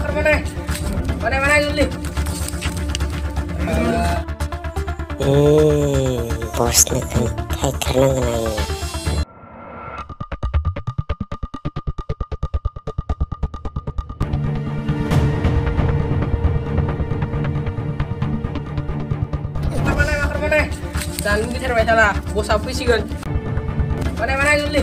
Mana dulu. Bos neken kayak karena ngenanya. Mana? Dan mungkin saya salah. Bos apa sih kan? Mana dulu.